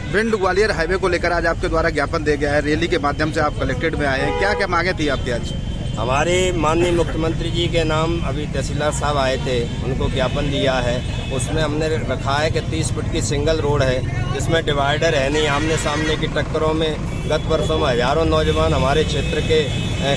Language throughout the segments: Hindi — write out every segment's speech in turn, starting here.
भिंड ग्वालियर हाईवे को लेकर आज आपके द्वारा ज्ञापन दिया गया है, रैली के माध्यम से आप कलेक्ट्रेट में आए हैं, क्या क्या मांगे थी आपकी आज? हमारे माननीय मुख्यमंत्री जी के नाम अभी तहसीलदार साहब आए थे, उनको ज्ञापन दिया है। उसमें हमने रखा है कि 30 फुट की सिंगल रोड है जिसमें डिवाइडर है नहीं, आमने सामने की टक्करों में गत वर्षों में हजारों नौजवान हमारे क्षेत्र के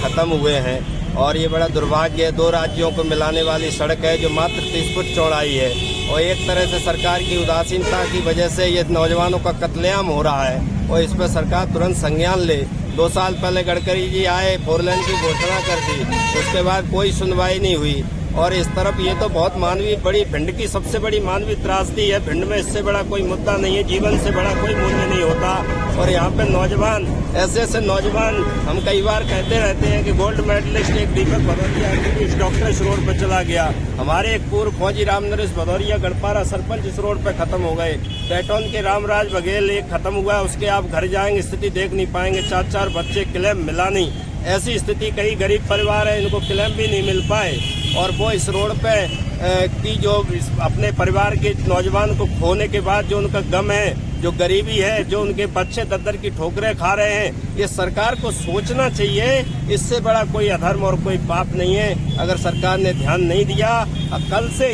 ख़त्म हुए हैं और ये बड़ा दुर्भाग्य है। 2 राज्यों को मिलाने वाली सड़क है जो मात्र 30 फुट चौड़ाई है और एक तरह से सरकार की उदासीनता की वजह से ये नौजवानों का कत्लेआम हो रहा है और इस पर सरकार तुरंत संज्ञान ले। 2 साल पहले गडकरी जी आए, 4 लेन की घोषणा कर दी, उसके बाद कोई सुनवाई नहीं हुई और इस तरफ ये तो बहुत मानवीय बड़ी भिंड की सबसे बड़ी मानवीय त्रासदी है। भिंड में इससे बड़ा कोई मुद्दा नहीं है, जीवन से बड़ा कोई मूल्य नहीं होता और यहाँ पे नौजवान ऐसे नौजवान हम कई बार कहते रहते हैं कि गोल्ड मेडलिस्ट एक दीपक भदौरिया इस डॉक्टर इस रोड पर चला गया, हमारे एक पूर्व फौजी राम नरेश भदौरिया गढ़पारा सरपंच इस रोड पर खत्म हो गए, पैटर्न के रामराज बघेल एक खत्म हुआ, उसके आप घर जाएंगे स्थिति देख नहीं पाएंगे, 4 बच्चे क्लेम मिला नहीं, ऐसी स्थिति कई गरीब परिवार है इनको क्लेम भी नहीं मिल पाए और वो इस रोड पे की जो अपने परिवार के नौजवान को खोने के बाद जो उनका गम है, जो गरीबी है, जो उनके बच्चे दर की ठोकरें खा रहे हैं, ये सरकार को सोचना चाहिए। इससे बड़ा कोई अधर्म और कोई पाप नहीं है। अगर सरकार ने ध्यान नहीं दिया, कल से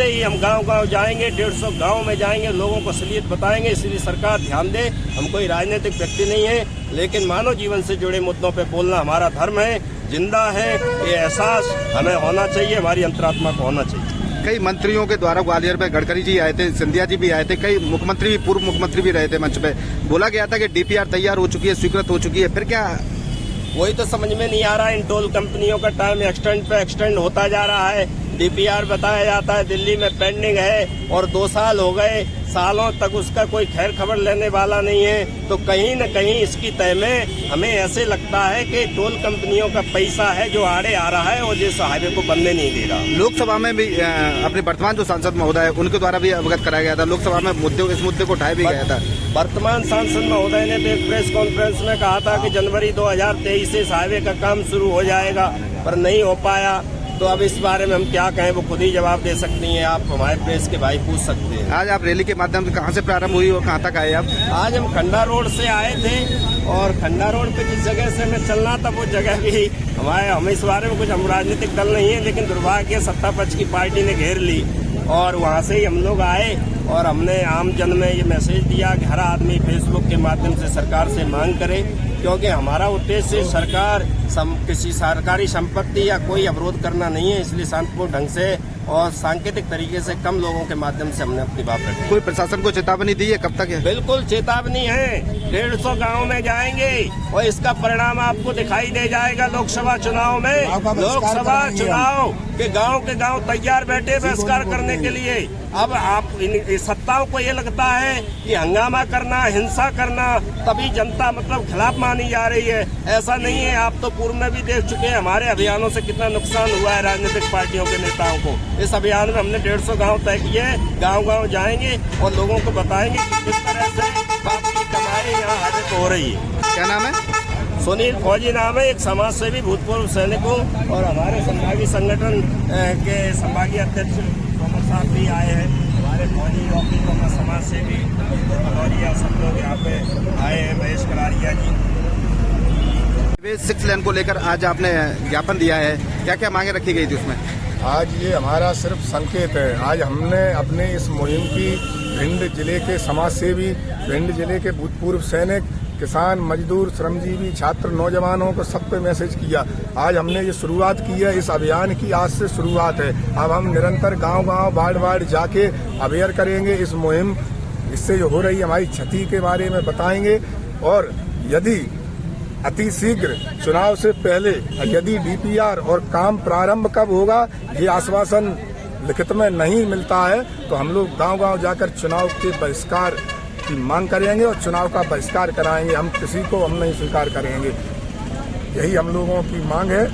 ही हम गांव जाएंगे, 150 गांव में जाएंगे, लोगों को असलियत बताएंगे। इसलिए सरकार ध्यान दे। हम कोई राजनीतिक व्यक्ति नहीं है, लेकिन मानव जीवन से जुड़े मुद्दों पर बोलना हमारा धर्म है, जिंदा है। ये एहसास हमें होना चाहिए, हमारी अंतरात्मा को होना चाहिए। कई मंत्रियों के द्वारा ग्वालियर में गडकरी जी आए थे, सिंधिया जी भी आए थे, कई मुख्यमंत्री भी पूर्व मुख्यमंत्री भी रहे थे मंच पे। बोला गया था कि डीपीआर तैयार हो चुकी है, स्वीकृत हो चुकी है, फिर क्या? वही तो समझ में नहीं आ रहा है। इन टोल कंपनियों का टाइम एक्सटेंड होता जा रहा है। डीपीआर बताया जाता है दिल्ली में पेंडिंग है और 2 साल हो गए, सालों तक उसका कोई खैर खबर लेने वाला नहीं है। तो कहीं न कहीं इसकी तय में हमें ऐसे लगता है कि टोल कंपनियों का पैसा है जो आड़े आ रहा है और जिस हाईवे को बनने नहीं दे रहा। लोकसभा में भी अपने वर्तमान जो सांसद महोदय उनके द्वारा भी अवगत कराया गया था, लोकसभा में इस मुद्दे को उठाया भी गया था। वर्तमान सांसद महोदय ने एक प्रेस कॉन्फ्रेंस में कहा था कि जनवरी 2023 से इस हाईवे का काम शुरू हो जाएगा, पर नहीं हो पाया। तो अब इस बारे में हम क्या कहें, वो खुद ही जवाब दे सकती हैं। आप हमारे प्रेस के भाई पूछ सकते हैं। आज आप रैली के माध्यम से कहां से प्रारंभ हुई और कहां तक आए आप? आज हम खंडा रोड से आए थे और खंडा रोड पे जिस जगह से हमें चलना था वो जगह भी हम इस बारे में कुछ हम राजनीतिक दल नहीं है, लेकिन दुर्भाग्य सत्ता पक्ष की पार्टी ने घेर ली और वहाँ से ही हम लोग आए और हमने आम जन में ये मैसेज दिया कि हर आदमी फेसबुक के माध्यम से सरकार से मांग करे, क्योंकि हमारा उद्देश्य सरकार किसी सरकारी संपत्ति या कोई अवरोध करना नहीं है। इसलिए शांतिपूर्ण ढंग से और सांकेतिक तरीके से कम लोगों के माध्यम से हमने अपनी बात रखी। कोई प्रशासन को चेतावनी दी है, कब तक है? बिल्कुल चेतावनी है। 150 गाँव में जाएंगे और इसका परिणाम आपको दिखाई दे जाएगा लोकसभा चुनाव में। लोकसभा चुनाव के गांव तैयार बैठे बहिष्कार करने के लिए। अब आप इन सत्ताओं को ये लगता है कि हंगामा करना, हिंसा करना, तभी जनता मतलब खिलाफ मानी जा रही है। ऐसा नहीं है। आप तो पूर्व में भी देख चुके हैं हमारे अभियानों से कितना नुकसान हुआ है राजनीतिक पार्टियों के नेताओं को। इस अभियान में हमने 150 गांव तय किए, गांव जाएंगे और लोगों को बताएंगे कि किस तरह से आपकी कमाई यहाँ हाईवे पे हो रही है। क्या नाम है? सुनील फौजी नाम है, एक समाज सेवी भूतपूर्व सैनिकों और हमारे संभागीय संगठन के संभागीय अध्यक्ष मोहम्मद साहब भी आए हैं। हमारे फौजी ऑफिसों का समाज सेवी भदौरिया सब लोग यहाँ पे आए हैं। महेश करारिया जी 6 लेन को लेकर आज आपने ज्ञापन दिया है, क्या क्या मांगे रखी गई थी उसमें? आज ये हमारा सिर्फ संकेत है। आज हमने अपने इस मुहिम की भिंड जिले के समाज सेवी, भिंड जिले के भूतपूर्व सैनिक, किसान, मजदूर, श्रमजीवी, छात्र, नौजवानों को सब पे मैसेज किया। आज हमने ये शुरुआत की है, इस अभियान की आज से शुरुआत है। अब हम निरंतर गांव वार्ड जाके अवेयर करेंगे इस मुहिम, इससे जो हो रही हमारी क्षति के बारे में बताएंगे और यदि अति शीघ्र चुनाव से पहले यदि डीपीआर और काम प्रारंभ कब होगा ये आश्वासन लिखित में नहीं मिलता है तो हम लोग गांव जाकर चुनाव के बहिष्कार की मांग करेंगे और चुनाव का बहिष्कार कराएंगे। हम किसी को हम नहीं स्वीकार करेंगे, यही हम लोगों की मांग है।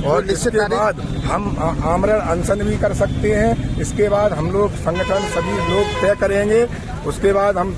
और इसके बाद हम आमरण अनशन भी कर सकते हैं। इसके बाद हम लोग संगठन सभी लोग तय करेंगे, उसके बाद हम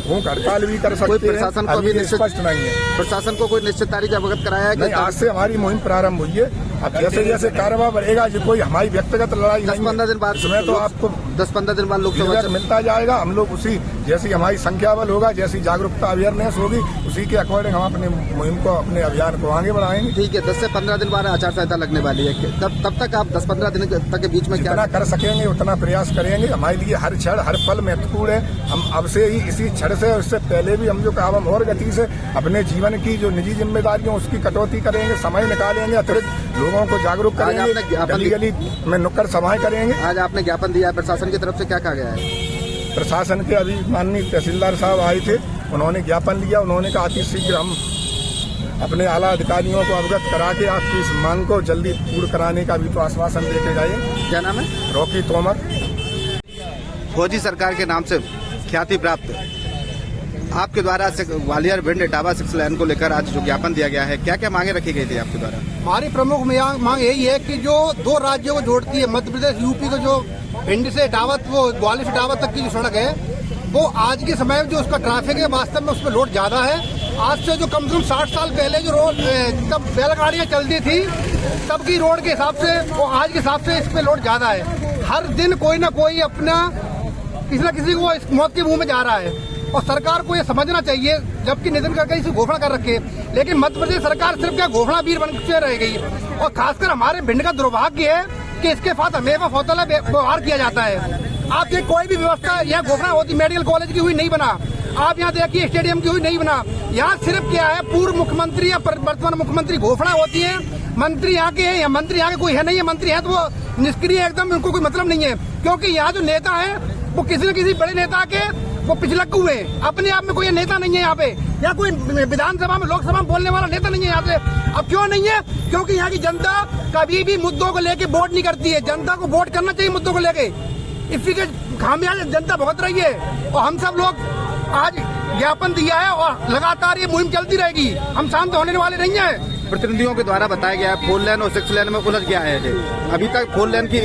भूख हड़ताल भी कर सकते हैं। प्रशासन को अभी स्पष्ट नहीं है। प्रशासन को कोई निश्चित तारीख अवगत कराया है? नहीं, आज से हमारी मुहिम प्रारंभ हुई है। अब जैसे जैसे कारोबार बढ़ेगा, ये कोई हमारी व्यक्तिगत लड़ाई 10-15 दिन बाद इसमें तो आपको 10-15 दिन बाद लोकसभा फीडबैक मिलता जाएगा। हम लोग उसी जैसी हमारी संख्या बल होगा, जैसी जागरूकता अवेयरनेस होगी, उसी के अकॉर्डिंग हम अपने मुहिम को, अपने अभियान को आगे बढ़ाएंगे। ठीक है, 10 से 15 दिन बाद आचार संहिता लगने वाली है। तब तक आप 10-15 दिन तक के बीच में जितना कर सकेंगे उतना प्रयास करेंगे। हमारे लिए हर क्षण हर पल महत्वपूर्ण है। हम अब से ही इसी क्षण से, उससे पहले भी हम जो काम और गति से अपने जीवन की जो निजी जिम्मेदारियों उसकी कटौती करेंगे, समय निकालेंगे, अतिरिक्त लोगों को जागरूक करेंगे, गली गली में नुक्कड़ सभाएं करेंगे। आज आपने ज्ञापन दिया है, प्रशासन की तरफ से क्या कहा गया है? प्रशासन के अभी माननीय तहसीलदार साहब आए थे, उन्होंने ज्ञापन लिया। उन्होंने कहा अति शीघ्र हम अपने आला अधिकारियों को अवगत करा के आपकी इस मांग को जल्दी पूर्ण कराने का भी तो आश्वासन देके गए। क्या नाम है? रॉकी तोमर। फौजी सरकार के नाम से ख्याति प्राप्त आपके द्वारा ग्वालियर भिंड इटावा 6 लेन को लेकर आज जो ज्ञापन दिया गया है, क्या क्या मांगे रखी गई थी आपके द्वारा? हमारी प्रमुख मांग यही है कि जो 2 राज्यों को जोड़ती है, मध्य प्रदेश यूपी को, जो भिंड से इटावा, वो ग्वालियर से इटावा तक की जो सड़क है, वो आज के समय में जो उसका ट्रैफिक है वास्तव में उसमें लोड ज्यादा है। आज से जो कम से कम 60 साल पहले जो रोड तब बैलगाड़ियां चलती थी तब की रोड के हिसाब से वो आज के हिसाब से इस पे लोड ज्यादा है। हर दिन कोई ना कोई अपना किसी न किसी को इस मौत के मुंह में जा रहा है और सरकार को ये समझना चाहिए, जबकि नितिन गडकरी इसे घोषणा कर रखे, लेकिन मध्य प्रदेश सरकार सिर्फ क्या घोषणा वीर बन के रह गई। और खासकर हमारे भिंड का दुर्भाग्य है कि इसके साथ हमेशा फौतला व्यवहार किया जाता है। आपकी कोई भी व्यवस्था यहाँ घोषणा होती, मेडिकल कॉलेज की हुई नहीं बना, आप यहाँ देखिए स्टेडियम की हुई नहीं बना। यहाँ सिर्फ क्या है, पूर्व मुख्यमंत्री या वर्तमान मुख्यमंत्री घोषणा होती है, मंत्री यहाँ के हैं या मंत्री यहाँ के कोई है नहीं है, मंत्री है तो वो निष्क्रिय एकदम, उनको कोई मतलब नहीं है। क्योंकि यहाँ जो नेता है वो किसी न किसी बड़े नेता के वो पिछलक्कू हुए, अपने आप में कोई नेता नहीं है यहाँ पे, या कोई विधानसभा में लोकसभा में बोलने वाला नेता नहीं है यहाँ से। अब क्यों नहीं है? क्योंकि यहाँ की जनता कभी भी मुद्दों को लेके वोट नहीं करती है। जनता को वोट करना चाहिए मुद्दों को लेके, इसी के खामियाजा जनता भुगत रही है। और हम सब लोग आज ज्ञापन दिया है और लगातार ये मुहिम चलती रहेगी, हम शांत होने वाले नहीं है। प्रतिनिधियों के द्वारा बताया गया है 4 लेन और 6 लेन में उलझ गया है। अभी तक 4 लेन की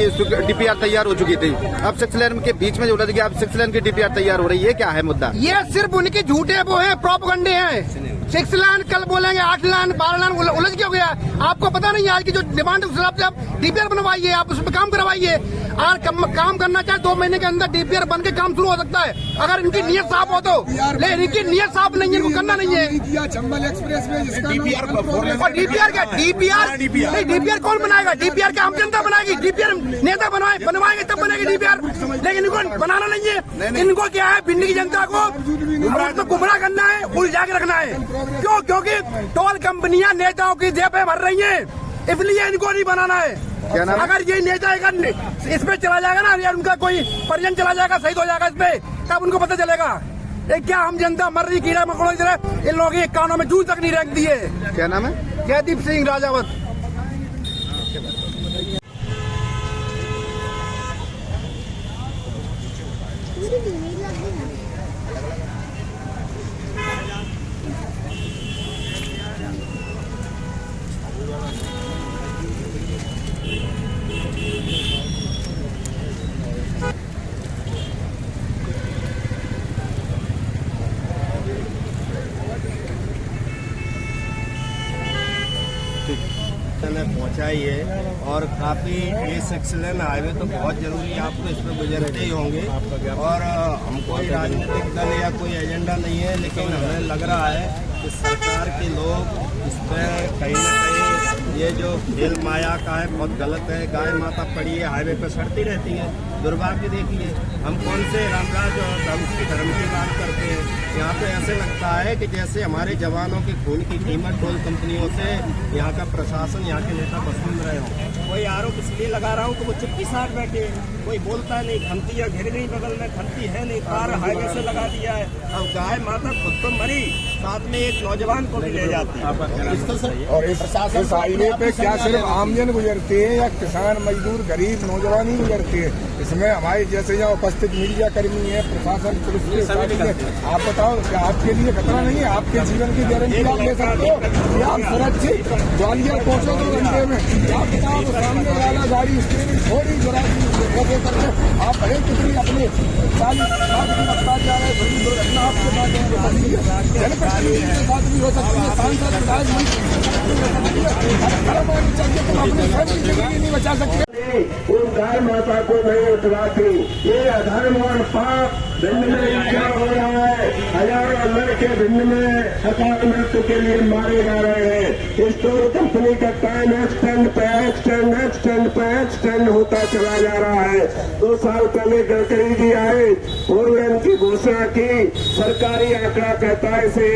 डीपीआर तैयार हो चुकी थी, अब 6 लेन के बीच में जो उलझ गया, अब 6 लेन की डीपीआर तैयार हो रही है। ये क्या है मुद्दा? ये सिर्फ उनके झूठे वो है, प्रोपगंडे हैं। 6 लेन कल बोलेंगे, 8 लेन 12 लेन उलझ के हो गया। आपको पता नहीं है आज की जो डिमांड उस हिसाब से आप डीपीआर बनवाइए, आप उस पर काम करवाइए। और काम करना चाहे 2 महीने के अंदर डीपीआर बन के काम शुरू हो सकता है, अगर इनकी नीयत साफ हो तो। लेकिन इनकी नीयत साफ नहीं है, इनको करना नहीं है। चंबल एक्सप्रेस में डीपीआर क्या? डीपीआर कौन बनाएगा? डीपीआर क्या हम जनता बनाएगी? डीपीआर नेता बनवाएंगे तब बनेगी डीपीआर, लेकिन इनको बनाना नहीं है। इनको क्या है, भिंड की जनता को गुमराह करना है, उलझा के रखना है। क्यों? क्योंकि टोल कंपनियां नेताओं की जेबें भर रही हैं, इसलिए इनको नहीं बनाना है। अगर ये नेता इस पे चला जाएगा ना, या उनका कोई परिजन चला जाएगा, शहीद हो जाएगा इस पे, तब उनको पता चलेगा क्या हम जनता मर रही, कीड़ा मकोड़ों की तरह इन लोगों के कानों में जूं तक नहीं रख दिए। क्या नाम है? जयदीप सिंह राजावत। पहुंचाई है और काफ़ी ये 6 लेन हाईवे तो बहुत जरूरी है, आप तो इस पर गुजरते ही होंगे। और हम कोई राजनीतिक दल या कोई एजेंडा नहीं है, लेकिन हमें लग रहा है कि सरकार के लोग इस पर कहीं ना कहीं ये जो खेल माया का है बहुत गलत है। गाय माता पड़ी है, हाईवे पर सड़ती रहती है। दुर्भाग्य देखिए, हम कौन से रामराज और धर्म की बात करते हैं। यहाँ पे ऐसे लगता है कि जैसे हमारे जवानों के खून की कीमत टोल कंपनियों से यहाँ का प्रशासन, यहाँ के नेता वसूल रहे हों। कोई आरोप इसलिए लगा रहा हूँ कि वो चुप्पी साथ बैठे, कोई बोलता नहीं, खंती या घिर गई बगल में, खंती है नहीं, कार हाईवे से लगा दिया है। अब गाय माता खुद तो मरी, साथ में एक नौजवान को भी ले जाती है। और इस हाईवे पे क्या सिर्फ आमजन गुजरते हैं या किसान, मजदूर, गरीब, नौजवान ही गुजरते हैं? इसमें हमारे जैसे यहाँ उपस्थित मीडिया कर्मी है, प्रशासन, पुलिस के साथ है। आप बताओ, क्या आपके लिए खतरा नहीं है? आपके जीवन की गारंटी आप ले सकते हो? आप सुरक्षित ग्वालियर पहुँचो 2 घंटे में। आप बताओ, सामने वाला गाड़ी स्टेरिंग थोड़ी ऐसे करके आप भले कितनी अपने 40-60 की रफ्तार जा रहे हैं, बड़ी दुर्घटना आपके साथ है, वो सभी है। जनप्रतिनिधि के साथ भी हो सकती है, सांसद विधायक मंत्री चाहिए तो अपने स्वयं की जिंदगी नहीं बचा सकते। उस गाय माता को नहीं उतराती। ये अधर्म और पाप भिंड में क्या हो रहा है। हजारों लड़के भिंड में अकाल मृत्यु के लिए मारे जा रहे हैं। स्टोर कंपनी का टाइम एक्सटेंड पे एक्सटेंड पे एक्सटेंड होता चला जा रहा है। 2 साल पहले गडकरी जी आए, 4 लेन की घोषणा की, सरकारी आंकड़ा कहता है इसे